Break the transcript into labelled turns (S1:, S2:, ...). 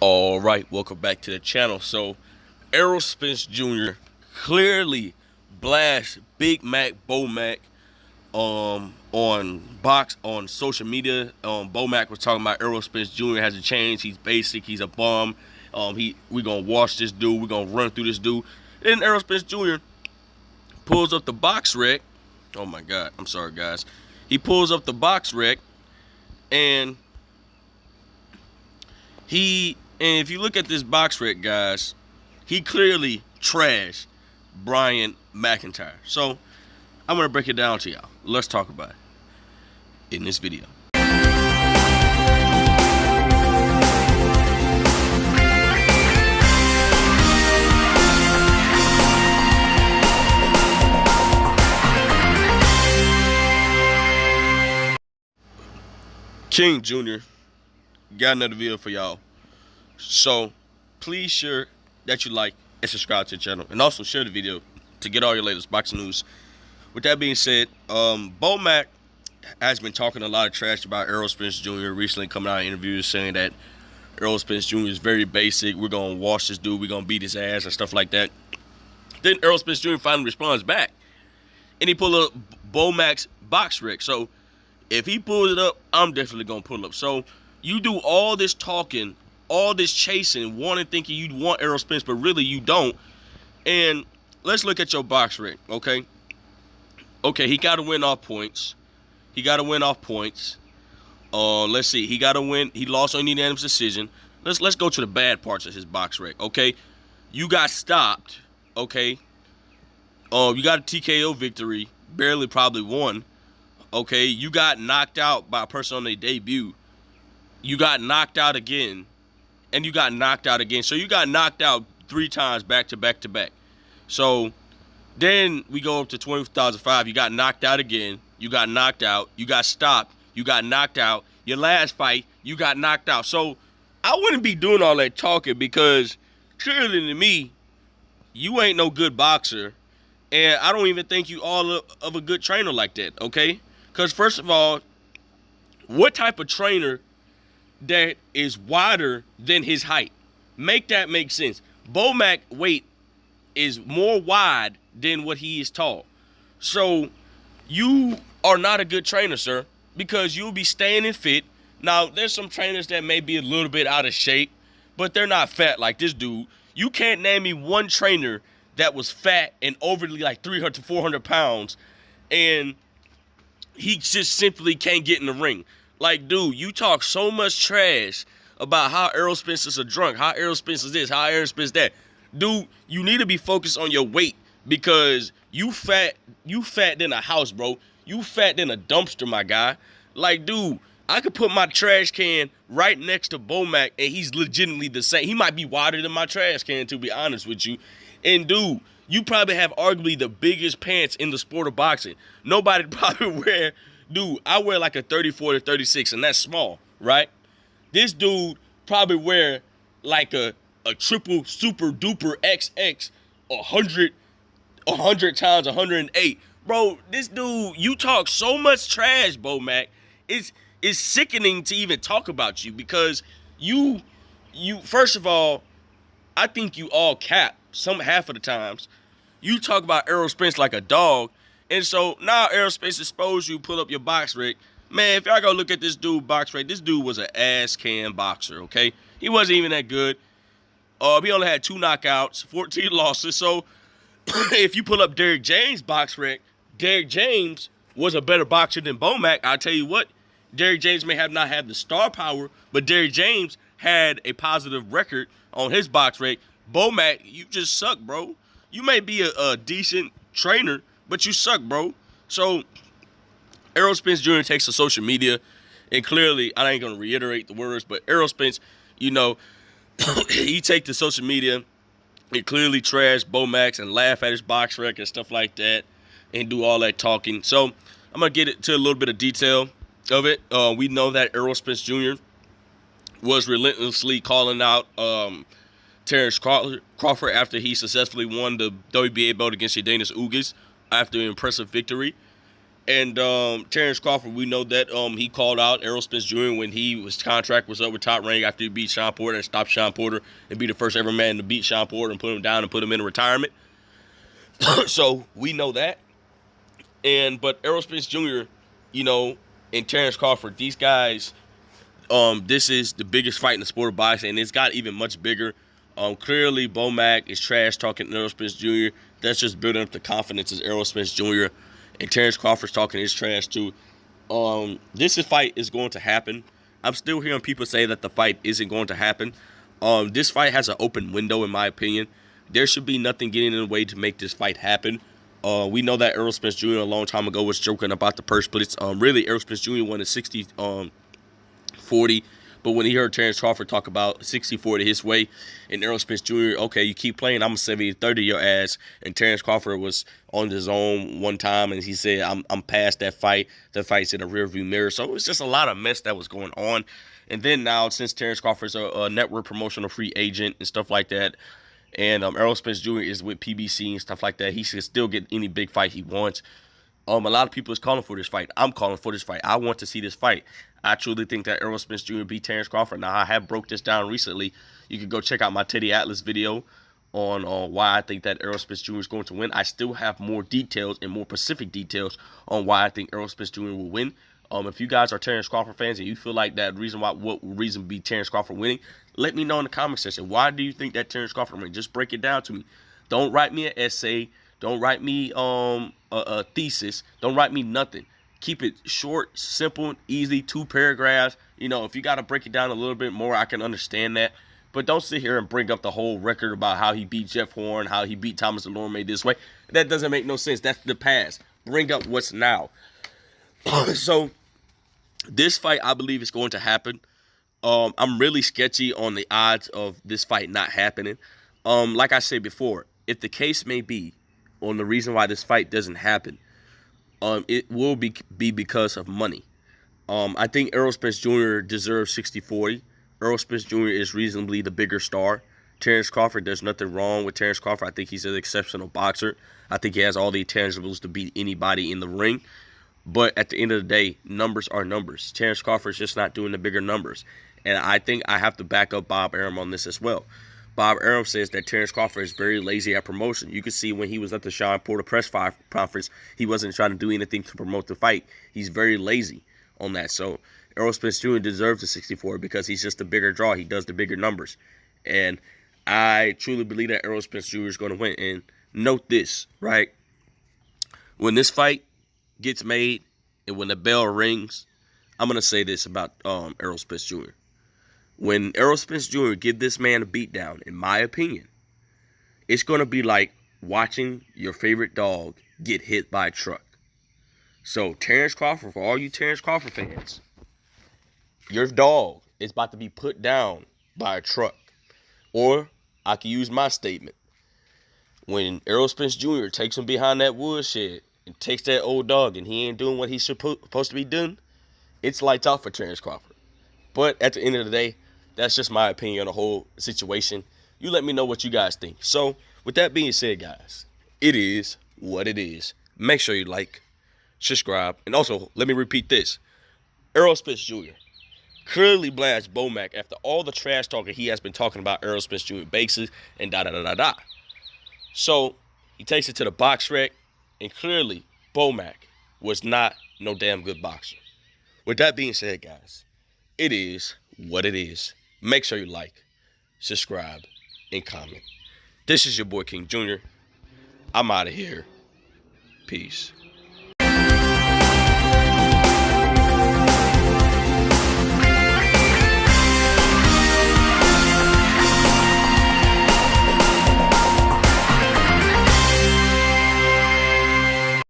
S1: All right, welcome back to the channel. So, Errol Spence Jr. clearly blasts Big Mac Bo Mac on social media. Bo Mac was talking about Errol Spence Jr. hasn't changed. He's basic. He's a bum. We gonna wash this dude. We gonna run through this dude. Then Errol Spence Jr. pulls up the box rec. Oh my God, I'm sorry guys. He pulls up the box rec, and if you look at this box rec, guys, he clearly trashed Brian McIntyre. So I'm gonna break it down to y'all. Let's talk about it in this video. King Jr. got another video for y'all. So please share that you like and subscribe to the channel, and also share the video to get all your latest boxing news. With that being said, Bo Mac has been talking a lot of trash about Errol Spence Jr. recently, coming out in interviews saying that Errol Spence Jr. is very basic. We're gonna wash this dude. We're gonna beat his ass and stuff like that. Then Errol Spence Jr. finally responds back, and he pulled up Bo Mac's box rec. So if he pulls it up, I'm definitely gonna pull it up. So you do all this talking, all this chasing, thinking you want Errol Spence, but really you don't. And let's look at your box rec, okay? Okay, he got to win off points. Let's see. He got to win. He lost on unanimous decision. Let's go to the bad parts of his box rec, okay? You got stopped, okay? You got a TKO victory, barely probably won, okay? You got knocked out by a person on their debut. You got knocked out again, and you got knocked out again. So you got knocked out 3 times back to back to back. So then we go up to 2005. You got knocked out again. You got knocked out. You got stopped. You got knocked out. Your last fight, you got knocked out. So I wouldn't be doing all that talking, because clearly to me, you ain't no good boxer. And I don't even think you all of a good trainer like that, okay? Because first of all, what type of trainer that is wider than his height? Make that make sense. Bo Mac weight is more wide than what he is tall. So you are not a good trainer, sir, because you'll be staying in fit. Now, there's some trainers that may be a little bit out of shape, but they're not fat like this dude. You can't name me one trainer that was fat and overly like 300 to 400 pounds, and he just simply can't get in the ring. Like, dude, you talk so much trash about how Errol Spence is a drunk, how Errol Spence is this, how Errol Spence that. Dude, you need to be focused on your weight, because you fat than a house, bro. You fat than a dumpster, my guy. Like, dude, I could put my trash can right next to Bo Mac, and he's legitimately the same. He might be wider than my trash can, to be honest with you. And, dude, you probably have arguably the biggest pants in the sport of boxing. Nobody probably wear, dude, I wear like a 34 to 36, and that's small, right? This dude probably wear like a triple super duper XX 100 times 108. Bro, this dude, you talk so much trash, Bo Mac. It's sickening to even talk about you, because you first of all, I think you all cap half of the times. You talk about Errol Spence like a dog, and so now Errol Spence exposed you, pull up your box rec. Man, if y'all go look at this dude box rec, this dude was an ass can boxer, okay? He wasn't even that good. He only had 2 knockouts, 14 losses. So if you pull up Derrick James' box rec, Derrick James was a better boxer than Bo Mac. I'll tell you what, Derrick James may have not had the star power, but Derrick James had a positive record on his box rec. Bo Mac, you just suck, bro. You may be a decent trainer, but you suck, bro. So Errol Spence Jr. takes to social media, and clearly, I ain't going to reiterate the words, but Errol Spence, you know, he take to social media and clearly trash Bo Mac and laugh at his box rec and stuff like that, and do all that talking. So I'm going to get into a little bit of detail of it. We know that Errol Spence Jr. was relentlessly calling out Terrence Crawford after he successfully won the WBA belt against Yordenis Ugas after an impressive victory. And Terrence Crawford, we know that he called out Errol Spence Jr. when his contract was up with Top Rank after he beat Sean Porter and stopped Sean Porter and be the first ever man to beat Sean Porter and put him down and put him in retirement. So we know that. But Errol Spence Jr., you know, and Terrence Crawford, these guys, this is the biggest fight in the sport of boxing, and it's got even much bigger. Clearly, Bomac is trash talking Errol Spence Jr. That's just building up the confidence of Errol Spence Jr. And Terrence Crawford's talking his trash too. This fight is going to happen. I'm still hearing people say that the fight isn't going to happen. This fight has an open window, in my opinion. There should be nothing getting in the way to make this fight happen. We know that Errol Spence Jr. a long time ago was joking about the purse splits. Really, Errol Spence Jr. won a 60-40. But when he heard Terrence Crawford talk about 60-40 his way, and Errol Spence Jr., okay, you keep playing, I'm a 70-30 your ass. And Terrence Crawford was on his own one time, and he said, I'm past that fight. The fight's in a rearview mirror. So it was just a lot of mess that was going on. And then now, since Terrence Crawford's a network promotional free agent and stuff like that, and Errol Spence Jr. is with PBC and stuff like that, he should still get any big fight he wants. A lot of people is calling for this fight. I'm calling for this fight. I want to see this fight. I truly think that Errol Spence Jr. beat Terrence Crawford. Now, I have broke this down recently. You can go check out my Teddy Atlas video on why I think that Errol Spence Jr. is going to win. I still have more details and more specific details on why I think Errol Spence Jr. will win. If you guys are Terrence Crawford fans and you feel like that reason why, what reason would be Terrence Crawford winning, let me know in the comment section. Why do you think that Terrence Crawford win? Just break it down to me. Don't write me an essay. Don't write me a thesis. Don't write me nothing. Keep it short, simple, easy, 2 paragraphs. You know, if you got to break it down a little bit more, I can understand that. But don't sit here and bring up the whole record about how he beat Jeff Horn, how he beat Thomas Delorme this way. That doesn't make no sense. That's the past. Bring up what's now. So, this fight, I believe, is going to happen. I'm really sketchy on the odds of this fight not happening. Like I said before, if the case may be on the reason why this fight doesn't happen, it will be because of money. I think Errol Spence Jr. deserves 60-40. Errol Spence Jr. is reasonably the bigger star. Terrence Crawford, there's nothing wrong with Terrence Crawford. I think he's an exceptional boxer. I think he has all the intangibles to beat anybody in the ring. But at the end of the day, numbers are numbers. Terrence Crawford's just not doing the bigger numbers. And I think I have to back up Bob Arum on this as well. Bob Arum says that Terrence Crawford is very lazy at promotion. You can see when he was at the Sean Porter press conference, he wasn't trying to do anything to promote the fight. He's very lazy on that. So Errol Spence Jr. deserves the 64 because he's just a bigger draw. He does the bigger numbers. And I truly believe that Errol Spence Jr. is going to win. And note this, right? When this fight gets made and when the bell rings, I'm going to say this about Errol Spence Jr. When Errol Spence Jr. give this man a beatdown, in my opinion, it's going to be like watching your favorite dog get hit by a truck. So Terrence Crawford, for all you Terrence Crawford fans, your dog is about to be put down by a truck. Or I can use my statement. When Errol Spence Jr. takes him behind that woodshed and takes that old dog and he ain't doing what he's supposed to be doing, it's lights out for Terrence Crawford. But at the end of the day, that's just my opinion on the whole situation. You let me know what you guys think. So, with that being said, guys, it is what it is. Make sure you like, subscribe, and also, let me repeat this. Errol Spence Jr. clearly blasts Bomac after all the trash talking he has been talking about Errol Spence Jr. bases and da-da-da-da-da. So, he takes it to the box rec, and clearly, Bomac was not no damn good boxer. With that being said, guys, it is what it is. Make sure you like, subscribe, and comment. This is your boy King Jr. I'm out of here. Peace.